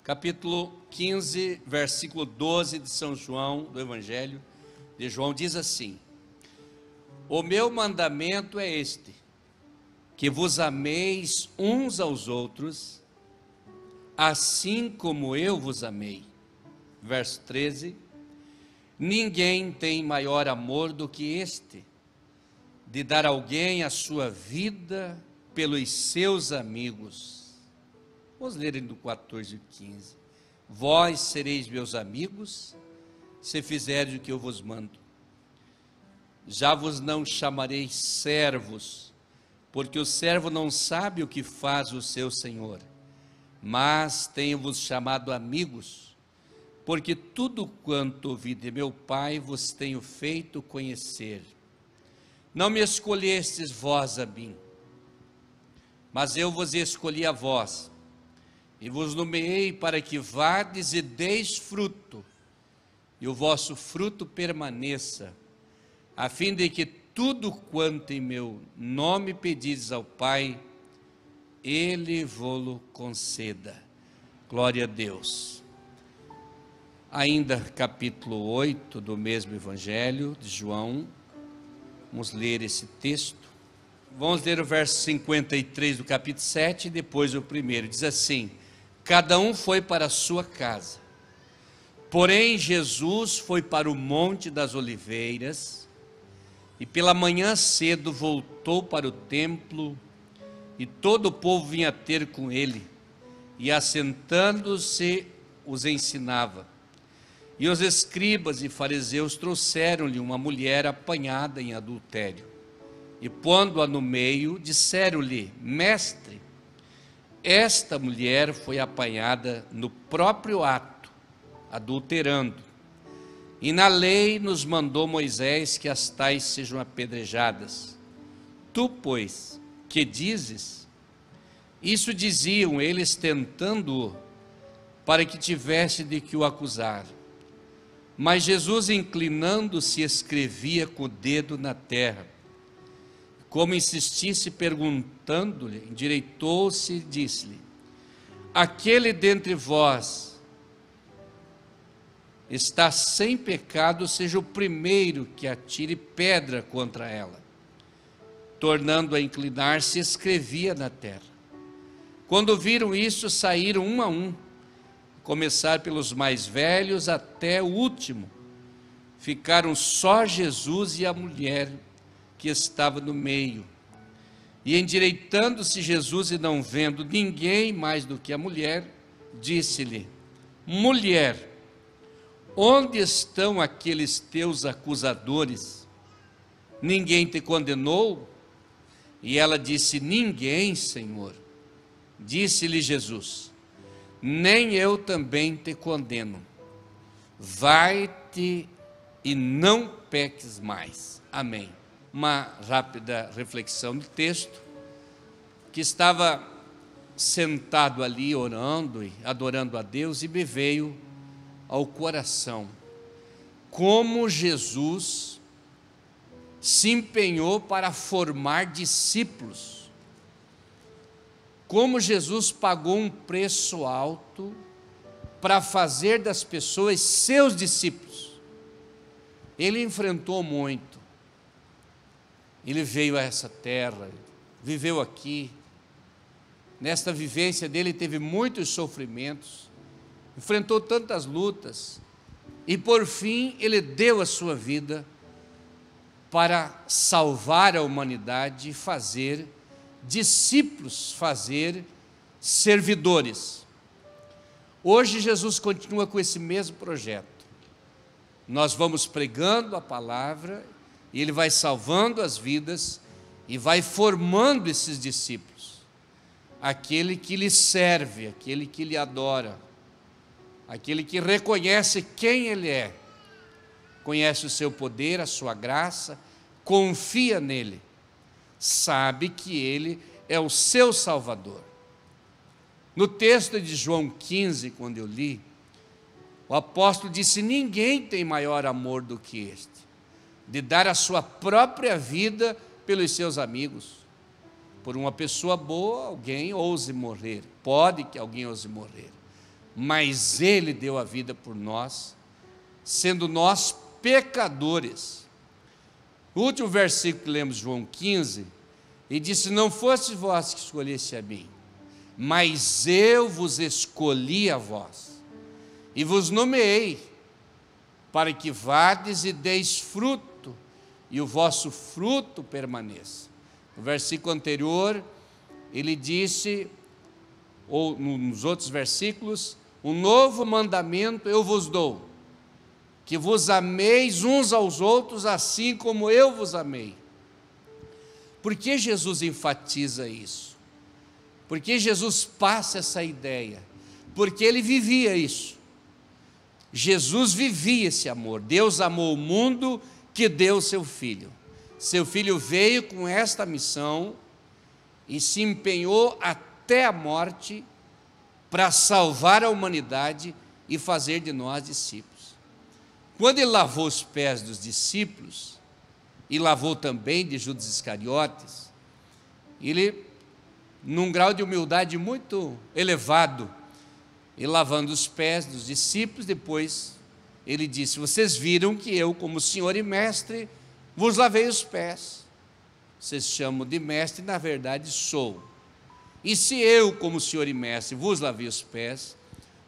capítulo 15, versículo 12 de São João, do Evangelho de João, diz assim: O meu mandamento é este, que vos ameis uns aos outros, assim como eu vos amei. Verso 13: Ninguém tem maior amor do que este, de dar alguém a sua vida pelos seus amigos. Vamos ler do 14 e 15. Vós sereis meus amigos, se fizerdes o que eu vos mando. Já vos não chamarei servos, porque o servo não sabe o que faz o seu senhor, mas tenho-vos chamado amigos, porque tudo quanto ouvi de meu Pai vos tenho feito conhecer. Não me escolhestes vós a mim, mas eu vos escolhi a vós, e vos nomeei para que vades e deis fruto, e o vosso fruto permaneça, a fim de que tudo quanto em meu nome pedis ao Pai, Ele vô-lo conceda. Glória a Deus. Ainda capítulo 8 do mesmo Evangelho de João, vamos ler esse texto. Vamos ler o verso 53 do capítulo 7 e depois o primeiro. Diz assim: Cada um foi para a sua casa. Porém, Jesus foi para o Monte das Oliveiras, e pela manhã cedo voltou para o templo, e todo o povo vinha ter com ele, e assentando-se os ensinava. E os escribas e fariseus trouxeram-lhe uma mulher apanhada em adultério, e pondo-a no meio, disseram-lhe: Mestre, esta mulher foi apanhada no próprio ato, adulterando. E na lei nos mandou Moisés que as tais sejam apedrejadas. Tu, pois, que dizes? Isso diziam eles, tentando-o, para que tivesse de que o acusar. Mas Jesus, inclinando-se, escrevia com o dedo na terra. Como insistisse perguntando-lhe, endireitou-se e disse-lhe: Aquele dentre vós está sem pecado, seja o primeiro que atire pedra contra ela. Tornando a inclinar-se, escrevia na terra. Quando viram isso, saíram um a um, começar pelos mais velhos até o último. Ficaram só Jesus e a mulher que estava no meio. E endireitando-se Jesus e não vendo ninguém mais do que a mulher, disse-lhe: Mulher, onde estão aqueles teus acusadores? Ninguém te condenou? E ela disse: Ninguém, Senhor. Disse-lhe Jesus: Nem eu também te condeno. Vai-te e não peques mais. Amém. Uma rápida reflexão do texto, que estava sentado ali orando e adorando a Deus, e me veio ao coração como Jesus se empenhou para formar discípulos, como Jesus pagou um preço alto para fazer das pessoas seus discípulos. Ele enfrentou muito. Ele veio a essa terra, viveu aqui. Nesta vivência dele teve muitos sofrimentos, enfrentou tantas lutas, e por fim ele deu a sua vida para salvar a humanidade e fazer discípulos, fazer servidores. Hoje Jesus continua com esse mesmo projeto. Nós vamos pregando a palavra, e Ele vai salvando as vidas e vai formando esses discípulos. Aquele que lhe serve, aquele que lhe adora, aquele que reconhece quem Ele é, conhece o seu poder, a sua graça, confia nele, sabe que Ele é o seu Salvador. No texto de João 15, quando eu li, o apóstolo disse: Ninguém tem maior amor do que este, de dar a sua própria vida pelos seus amigos. Por uma pessoa boa, alguém ouse morrer, pode que alguém ouse morrer, mas Ele deu a vida por nós, sendo nós pecadores. O último versículo que lemos, João 15, ele disse: não fosse vós que escolhesse a mim, mas eu vos escolhi a vós, e vos nomeei, para que vades e deis fruto, e o vosso fruto permaneça. No versículo anterior, ele disse, ou nos outros versículos: um novo mandamento eu vos dou, que vos ameis uns aos outros, assim como eu vos amei. Por que Jesus enfatiza isso? Por que Jesus passa essa ideia? Porque ele vivia isso. Jesus vivia esse amor. Deus amou o mundo que deu seu Filho. Seu Filho veio com esta missão e se empenhou até a morte para salvar a humanidade e fazer de nós discípulos. Quando ele lavou os pés dos discípulos, e lavou também de Judas Iscariotes, ele, num grau de humildade muito elevado, e lavando os pés dos discípulos, depois ele disse: vocês viram que eu, como Senhor e Mestre, vos lavei os pés. Vocês chamam de mestre, na verdade sou. E se eu, como Senhor e Mestre, vos lavei os pés,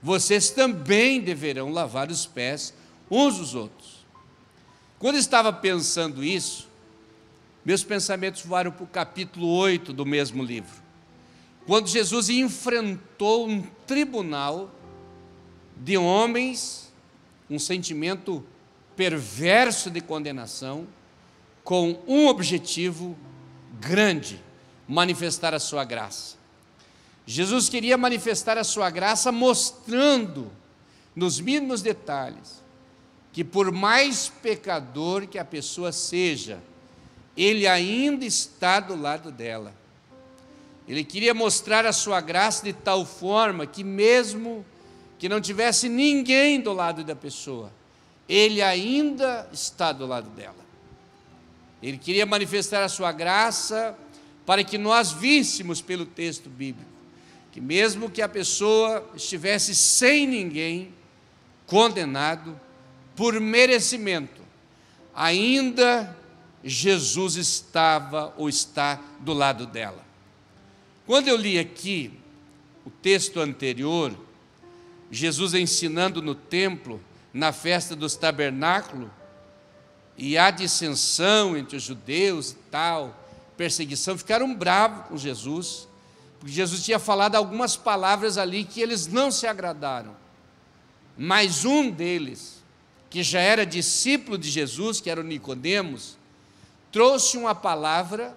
vocês também deverão lavar os pés uns dos outros. Quando eu estava pensando isso, meus pensamentos voaram para o capítulo 8 do mesmo livro, quando Jesus enfrentou um tribunal de homens, um sentimento perverso de condenação, com um objetivo grande: manifestar a sua graça. Jesus queria manifestar a sua graça mostrando, nos mínimos detalhes, que por mais pecador que a pessoa seja, Ele ainda está do lado dela. Ele queria mostrar a sua graça de tal forma que, mesmo que não tivesse ninguém do lado da pessoa, Ele ainda está do lado dela. Ele queria manifestar a sua graça para que nós víssemos pelo texto bíblico, que mesmo que a pessoa estivesse sem ninguém, condenado, por merecimento, ainda Jesus estava ou está do lado dela. Quando eu li aqui o texto anterior, Jesus ensinando no templo, na festa dos tabernáculos, e a dissensão entre os judeus e tal, perseguição, ficaram bravos com Jesus, porque Jesus tinha falado algumas palavras ali que eles não se agradaram. Mas um deles, que já era discípulo de Jesus, que era o Nicodemos, trouxe uma palavra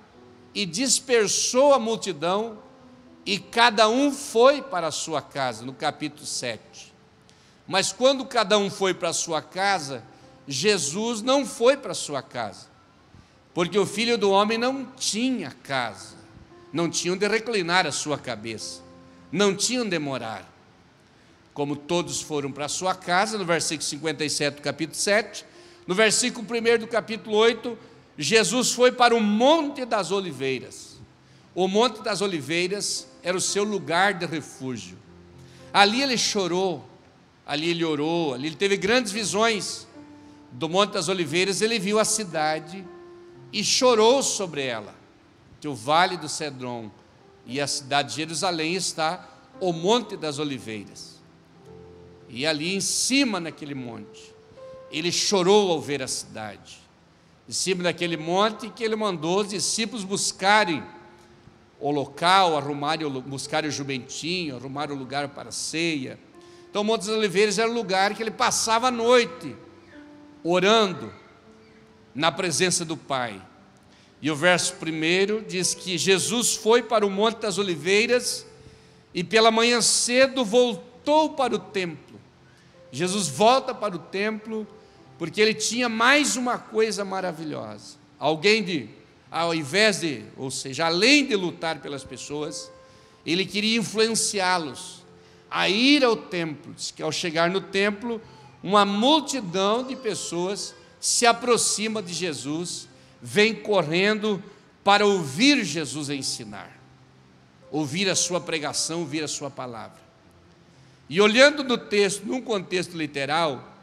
e dispersou a multidão, e cada um foi para a sua casa, no capítulo 7. Mas quando cada um foi para a sua casa, Jesus não foi para a sua casa, porque o Filho do Homem não tinha casa, não tinha onde reclinar a sua cabeça, não tinha onde morar. Como todos foram para a sua casa, no versículo 57 do capítulo 7, no versículo 1 do capítulo 8, Jesus foi para o Monte das Oliveiras. O Monte das Oliveiras era o seu lugar de refúgio. Ali ele chorou, ali ele orou, ali ele teve grandes visões. Do Monte das Oliveiras ele viu a cidade e chorou sobre ela. Que o Vale do Cedron e a cidade de Jerusalém está o Monte das Oliveiras. E ali em cima naquele monte, ele chorou ao ver a cidade. Em cima daquele monte que ele mandou os discípulos buscarem o local, buscarem o jumentinho, arrumarem o lugar para a ceia. Então o Monte das Oliveiras era o lugar que ele passava a noite, orando na presença do Pai. E o verso 1 diz que Jesus foi para o Monte das Oliveiras e pela manhã cedo voltou para o templo. Jesus volta para o templo porque ele tinha mais uma coisa maravilhosa. Além de lutar pelas pessoas, ele queria influenciá-los a ir ao templo. Diz que ao chegar no templo, uma multidão de pessoas se aproxima de Jesus, vem correndo para ouvir Jesus ensinar, ouvir a sua pregação, ouvir a sua palavra. E olhando no texto, num contexto literal,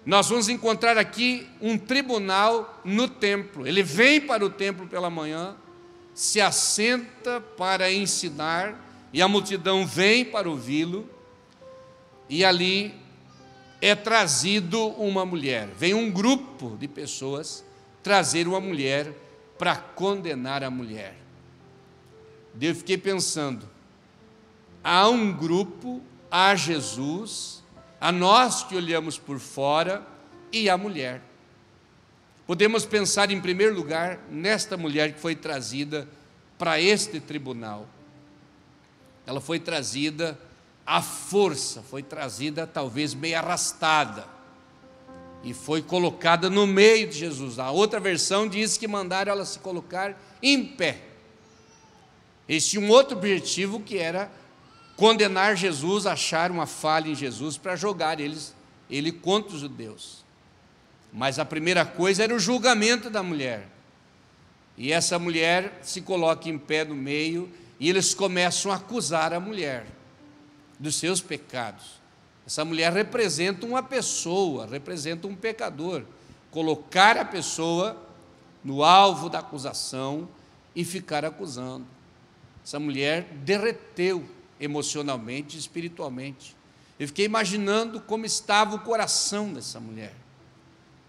nós vamos encontrar aqui um tribunal no templo. Ele vem para o templo pela manhã, se assenta para ensinar, e a multidão vem para ouvi-lo, e ali é trazido uma mulher. Vem um grupo de pessoas trazer uma mulher para condenar a mulher. Eu fiquei pensando, há um grupo, há Jesus, a nós que olhamos por fora, e a mulher. Podemos pensar em primeiro lugar nesta mulher que foi trazida para este tribunal. Ela foi trazida à força, foi trazida talvez meio arrastada, e foi colocada no meio de Jesus. A outra versão diz que mandaram ela se colocar em pé. Eles tinham um outro objetivo, que era condenar Jesus, achar uma falha em Jesus para jogar ele contra os judeus. Mas a primeira coisa era o julgamento da mulher. E essa mulher se coloca em pé no meio, e eles começam a acusar a mulher dos seus pecados. Essa mulher representa uma pessoa, representa um pecador. Colocar a pessoa no alvo da acusação e ficar acusando. Essa mulher derreteu emocionalmente e espiritualmente. Eu fiquei imaginando como estava o coração dessa mulher,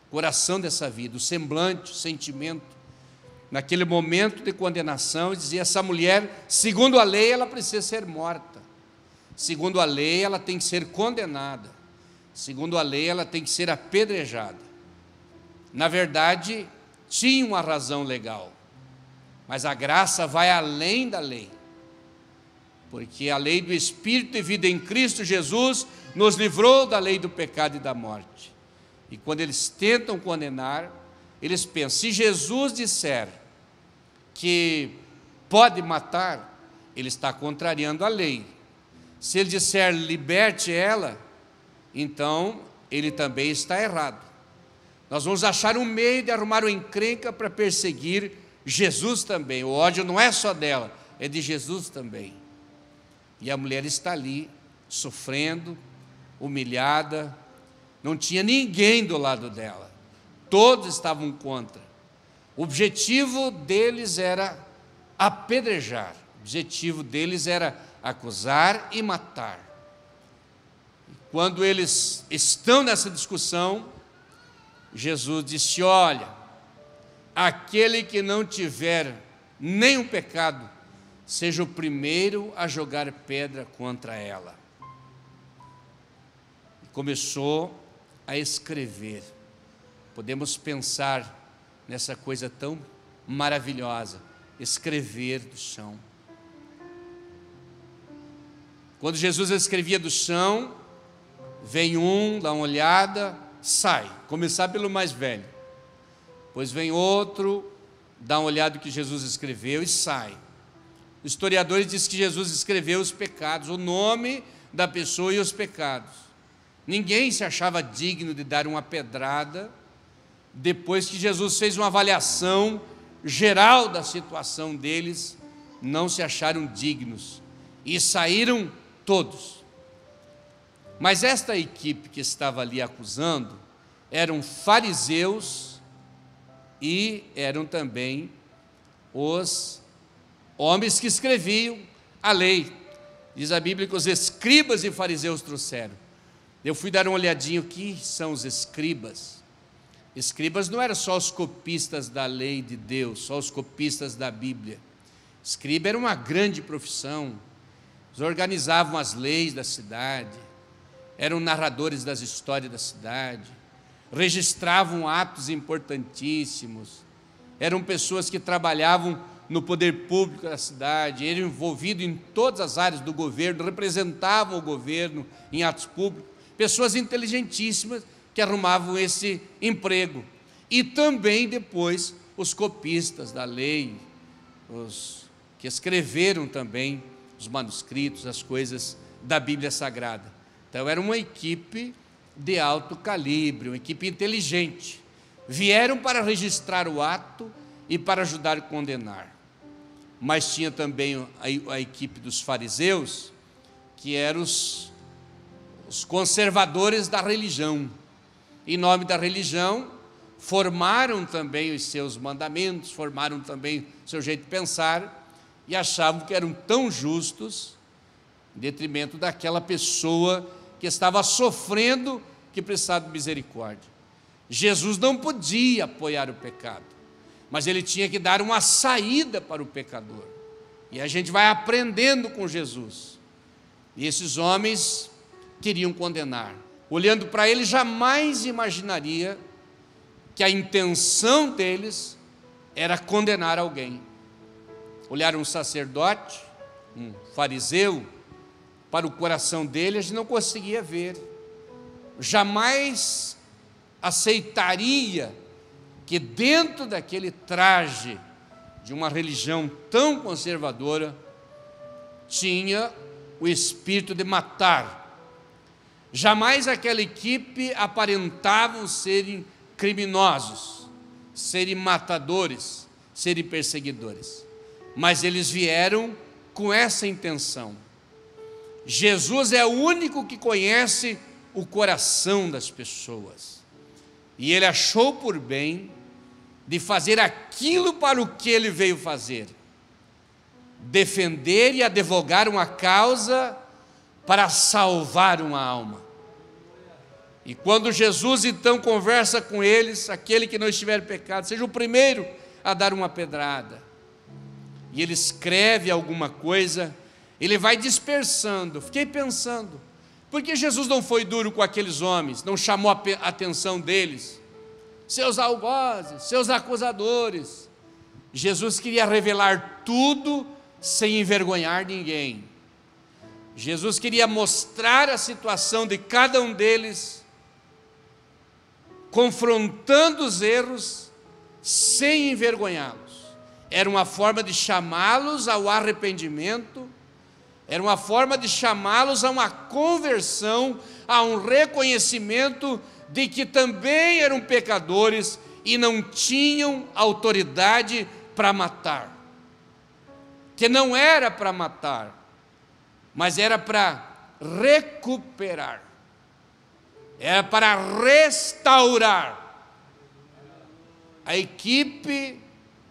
o coração dessa vida, o semblante, o sentimento. Naquele momento de condenação, dizia: essa mulher, segundo a lei, ela precisa ser morta. Segundo a lei, ela tem que ser condenada. Segundo a lei, ela tem que ser apedrejada. Na verdade, tinha uma razão legal, mas a graça vai além da lei, porque a lei do Espírito e vida em Cristo Jesus nos livrou da lei do pecado e da morte. E quando eles tentam condenar, eles pensam: se Jesus disser que pode matar, ele está contrariando a lei. Se ele disser liberte ela, então ele também está errado. Nós vamos achar um meio de arrumar uma encrenca para perseguir Jesus também. O ódio não é só dela, é de Jesus também. E a mulher está ali, sofrendo, humilhada, não tinha ninguém do lado dela, todos estavam contra. O objetivo deles era apedrejar, o objetivo deles era acusar e matar. E quando eles estão nessa discussão, Jesus disse: olha, aquele que não tiver nenhum pecado, seja o primeiro a jogar pedra contra ela. E começou a escrever. Podemos pensar nessa coisa tão maravilhosa, escrever do chão. Quando Jesus escrevia do chão, vem um, dá uma olhada, sai. Começar pelo mais velho. Depois vem outro, dá uma olhada no que Jesus escreveu e sai. Os historiadores dizem que Jesus escreveu os pecados, o nome da pessoa e os pecados. Ninguém se achava digno de dar uma pedrada depois que Jesus fez uma avaliação geral da situação deles. Não se acharam dignos e saíram todos. Mas esta equipe que estava ali acusando eram fariseus e eram também os homens que escreviam a lei. Diz a Bíblia que os escribas e fariseus trouxeram. Eu fui dar uma olhadinha, o que são os escribas? Escribas não eram só os copistas da lei de Deus, só os copistas da Bíblia. Escriba era uma grande profissão. Eles organizavam as leis da cidade, eram narradores das histórias da cidade, registravam atos importantíssimos, eram pessoas que trabalhavam no poder público da cidade, eram envolvidos em todas as áreas do governo, representavam o governo em atos públicos, pessoas inteligentíssimas que arrumavam esse emprego. E também depois os copistas da lei, os que escreveram também os manuscritos, as coisas da Bíblia Sagrada. Então era uma equipe de alto calibre, uma equipe inteligente. Vieram para registrar o ato e para ajudar a condenar. Mas tinha também a equipe dos fariseus, que eram os conservadores da religião. Em nome da religião, formaram também os seus mandamentos, formaram também o seu jeito de pensar, e achavam que eram tão justos, em detrimento daquela pessoa que estava sofrendo, que precisava de misericórdia. Jesus não podia apoiar o pecado, mas ele tinha que dar uma saída para o pecador. E a gente vai aprendendo com Jesus. E esses homens queriam condenar. Olhando para ele, jamais imaginaria que a intenção deles era condenar alguém. Olharam um sacerdote, um fariseu, para o coração dele, a gente não conseguia ver. Jamais aceitaria que dentro daquele traje de uma religião tão conservadora tinha o espírito de matar. Jamais aquela equipe aparentavam serem criminosos, serem matadores, serem perseguidores, mas eles vieram com essa intenção. Jesus é o único que conhece o coração das pessoas, e ele achou por bem de fazer aquilo para o que ele veio fazer: defender e advogar uma causa para salvar uma alma. E quando Jesus então conversa com eles, aquele que não estiver em pecado, seja o primeiro a dar uma pedrada. E ele escreve alguma coisa, ele vai dispersando. Fiquei pensando, por que Jesus não foi duro com aqueles homens, não chamou a atenção deles, seus algozes, seus acusadores? Jesus queria revelar tudo sem envergonhar ninguém. Jesus queria mostrar a situação de cada um deles, confrontando os erros sem envergonhá-los. Era uma forma de chamá-los ao arrependimento, era uma forma de chamá-los a uma conversão, a um reconhecimento de que também eram pecadores e não tinham autoridade para matar. Que não era para matar, mas era para recuperar, era para restaurar. A equipe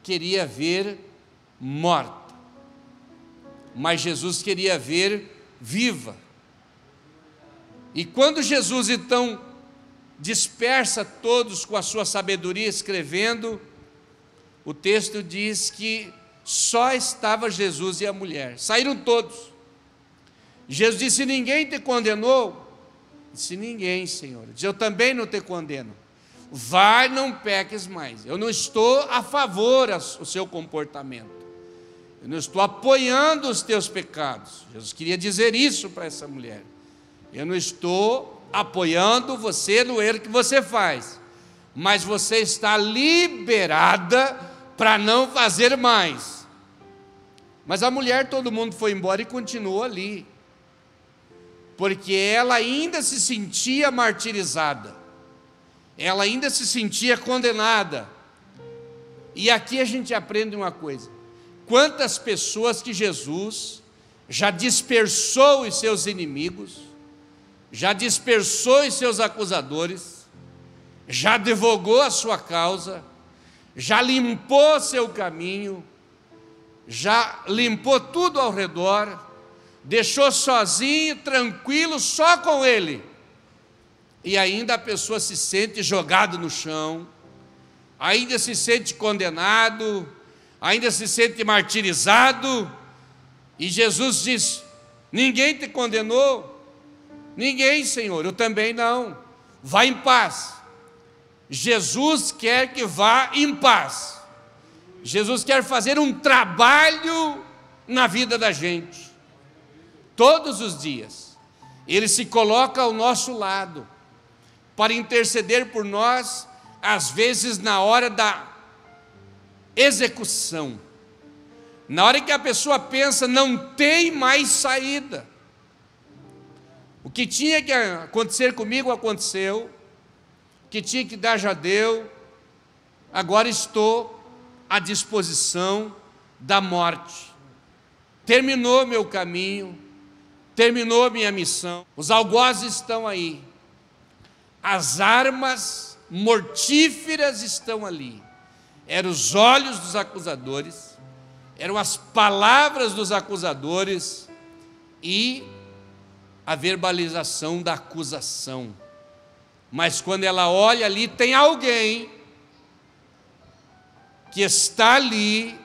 queria ver morta, mas Jesus queria ver viva. E quando Jesus então dispersa todos com a sua sabedoria escrevendo, o texto diz que só estava Jesus e a mulher, saíram todos. Jesus disse: ninguém te condenou? Disse: ninguém, Senhor. Disse: eu também não te condeno. Vai, não peques mais. Eu não estou a favor do seu comportamento, eu não estou apoiando os teus pecados. Jesus queria dizer isso para essa mulher: eu não estou apoiando você no erro que você faz, mas você está liberada para não fazer mais. Mas a mulher, todo mundo foi embora e continuou ali, porque ela ainda se sentia martirizada, ela ainda se sentia condenada. E aqui a gente aprende uma coisa: quantas pessoas que Jesus já dispersou os seus inimigos, já dispersou os seus acusadores, já advogou a sua causa, já limpou seu caminho, já limpou tudo ao redor, deixou sozinho, tranquilo, só com ele, e ainda a pessoa se sente jogado no chão, ainda se sente condenado, ainda se sente martirizado. E Jesus diz: ninguém te condenou? Ninguém, Senhor. Eu também não. Vá em paz. Jesus quer que vá em paz. Jesus quer fazer um trabalho na vida da gente, todos os dias. Ele se coloca ao nosso lado para interceder por nós, às vezes na hora da execução, na hora que a pessoa pensa não tem mais saída. O que tinha que acontecer comigo aconteceu, o que tinha que dar já deu, agora estou à disposição da morte. Terminou meu caminho, terminou minha missão, os algozes estão aí, as armas mortíferas estão ali. Eram os olhos dos acusadores, eram as palavras dos acusadores e a verbalização da acusação. Mas quando ela olha ali, tem alguém que está ali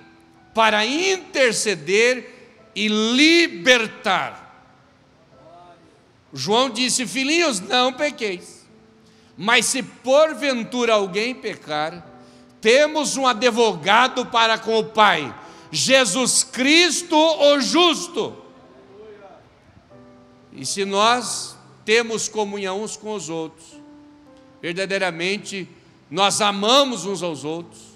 para interceder e libertar. João disse: filhinhos, não pequeis, mas se porventura alguém pecar, temos um advogado para com o Pai, Jesus Cristo o justo. E se nós temos comunhão uns com os outros, verdadeiramente nós amamos uns aos outros.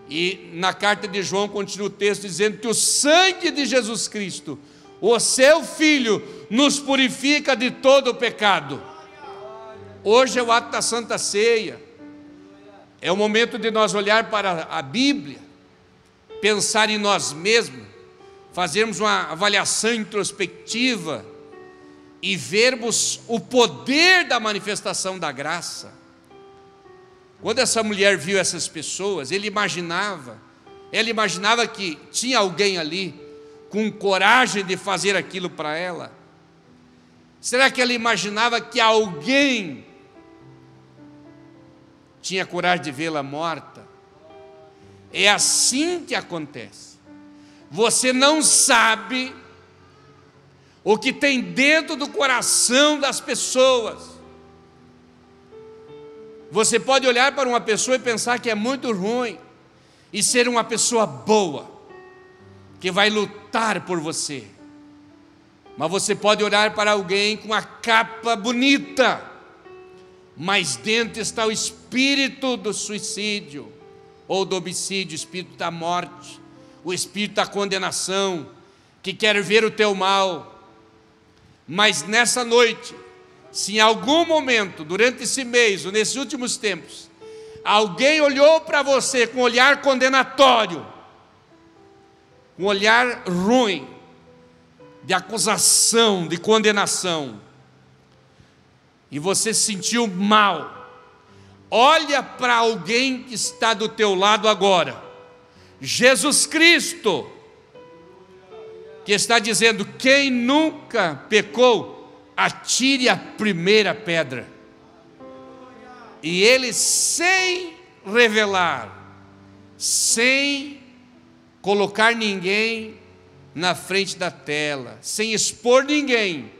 E na carta de João continua o texto dizendo que o sangue de Jesus Cristo, o seu Filho, nos purifica de todo o pecado. Hoje é o ato da Santa Ceia, é o momento de nós olhar para a Bíblia, pensar em nós mesmos, fazermos uma avaliação introspectiva e vermos o poder da manifestação da graça. Quando essa mulher viu essas pessoas, ela imaginava que tinha alguém ali com coragem de fazer aquilo para ela. Será que ela imaginava que alguém tinha coragem de vê-la morta? É assim que acontece. Você não sabe o que tem dentro do coração das pessoas. Você pode olhar para uma pessoa e pensar que é muito ruim, e ser uma pessoa boa, que vai lutar por você. Mas você pode olhar para alguém com a capa bonita, mas dentro está o espírito do suicídio, ou do homicídio, o espírito da morte, o espírito da condenação, que quer ver o teu mal. Mas nessa noite, se em algum momento, durante esse mês, ou nesses últimos tempos, alguém olhou para você com um olhar condenatório, um olhar ruim, de acusação, de condenação, e você se sentiu mal, olha para alguém que está do teu lado agora, Jesus Cristo, que está dizendo: quem nunca pecou, atire a primeira pedra. E ele, sem revelar, sem colocar ninguém na frente da tela, sem expor ninguém,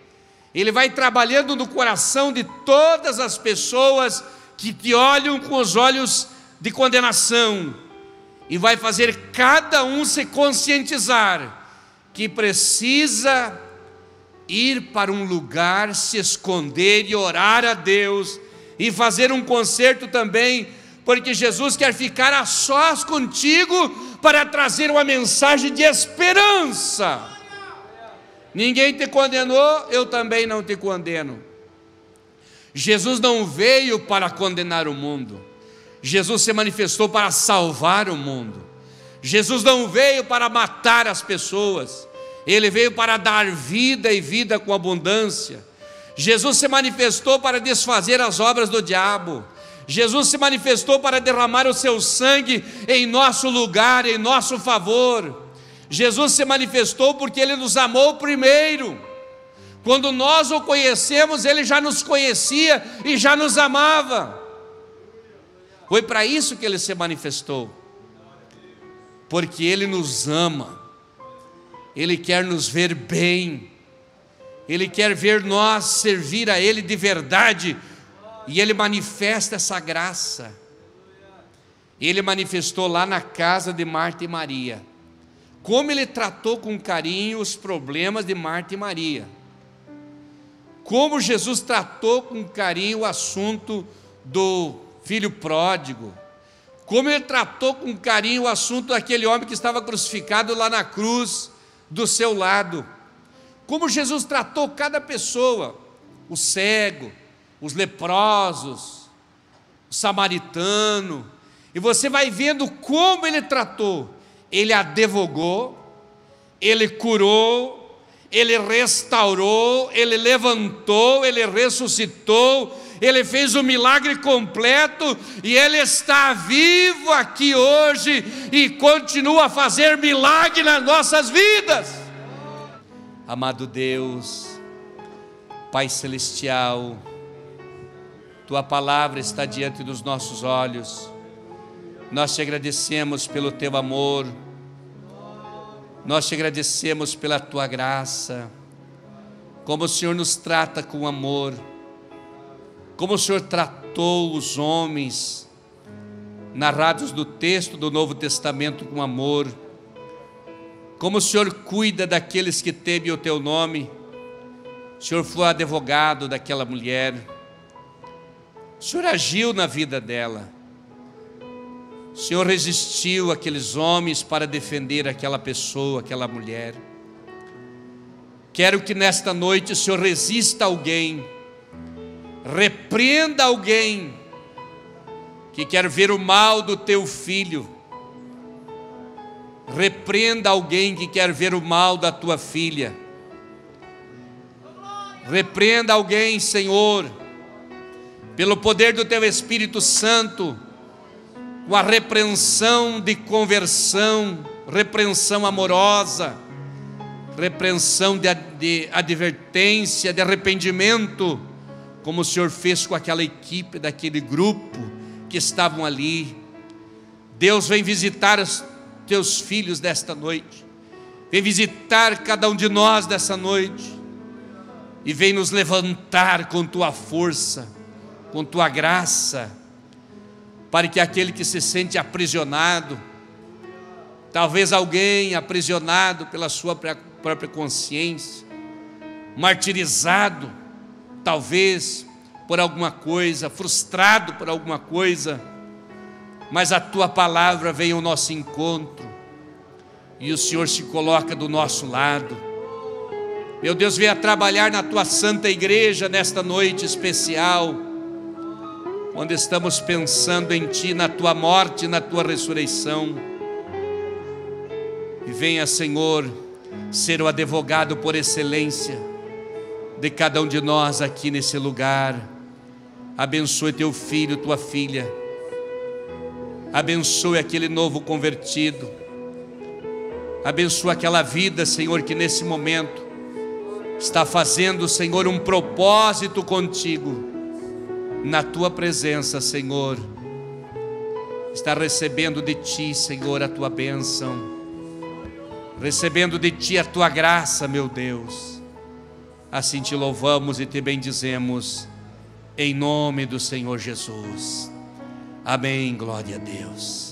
ele vai trabalhando no coração de todas as pessoas que te olham com os olhos de condenação, e vai fazer cada um se conscientizar que precisa ir para um lugar, se esconder e orar a Deus, e fazer um concerto também, porque Jesus quer ficar a sós contigo para trazer uma mensagem de esperança. Ninguém te condenou, eu também não te condeno. Jesus não veio para condenar o mundo, Jesus se manifestou para salvar o mundo. Jesus não veio para matar as pessoas, ele veio para dar vida e vida com abundância. Jesus se manifestou para desfazer as obras do diabo. Jesus se manifestou para derramar o seu sangue em nosso lugar, em nosso favor. Jesus se manifestou porque ele nos amou primeiro. Quando nós o conhecemos, ele já nos conhecia e já nos amava. Foi para isso que ele se manifestou, porque ele nos ama. Ele quer nos ver bem, ele quer ver nós servir a ele de verdade, e ele manifesta essa graça. Ele manifestou lá na casa de Marta e Maria, como ele tratou com carinho os problemas de Marta e Maria, como Jesus tratou com carinho o assunto do filho pródigo, como ele tratou com carinho o assunto daquele homem que estava crucificado lá na cruz do seu lado, como Jesus tratou cada pessoa, o cego, os leprosos, o samaritano, e você vai vendo como ele tratou. Ele advogou, ele curou, Ele restaurou, Ele levantou, Ele ressuscitou, Ele fez o milagre completo, e Ele está vivo aqui hoje, e continua a fazer milagre nas nossas vidas. Amado Deus, Pai Celestial, Tua palavra está diante dos nossos olhos. Nós te agradecemos pelo Teu amor, nós te agradecemos pela Tua graça, como o Senhor nos trata com amor, como o Senhor tratou os homens narrados no texto do Novo Testamento com amor, como o Senhor cuida daqueles que temem o Teu nome. O Senhor foi advogado daquela mulher, o Senhor agiu na vida dela, o Senhor resistiu àqueles homens para defender aquela pessoa, aquela mulher. Quero que nesta noite o Senhor resista a alguém, repreenda alguém que quer ver o mal do teu filho, repreenda alguém que quer ver o mal da tua filha, repreenda alguém, Senhor, pelo poder do teu Espírito Santo, com a repreensão de conversão, repreensão amorosa, repreensão de advertência, de arrependimento, como o Senhor fez com aquela equipe, daquele grupo que estavam ali. Deus, vem visitar os teus filhos desta noite, vem visitar cada um de nós dessa noite, e vem nos levantar com tua força, com tua graça, para que aquele que se sente aprisionado, talvez alguém aprisionado pela sua própria consciência, martirizado, talvez por alguma coisa, frustrado por alguma coisa, mas a tua palavra vem ao nosso encontro, e o Senhor se coloca do nosso lado. Meu Deus, venha trabalhar na tua santa igreja nesta noite especial, quando estamos pensando em Ti, na Tua morte, na Tua ressurreição. E venha, Senhor, ser o advogado por excelência de cada um de nós aqui nesse lugar. Abençoe Teu filho, Tua filha, abençoe aquele novo convertido, abençoe aquela vida, Senhor, que nesse momento está fazendo, Senhor, um propósito contigo, na Tua presença, Senhor, está recebendo de Ti, Senhor, a Tua bênção, recebendo de Ti a Tua graça, meu Deus. Assim Te louvamos e Te bendizemos, em nome do Senhor Jesus. Amém, glória a Deus.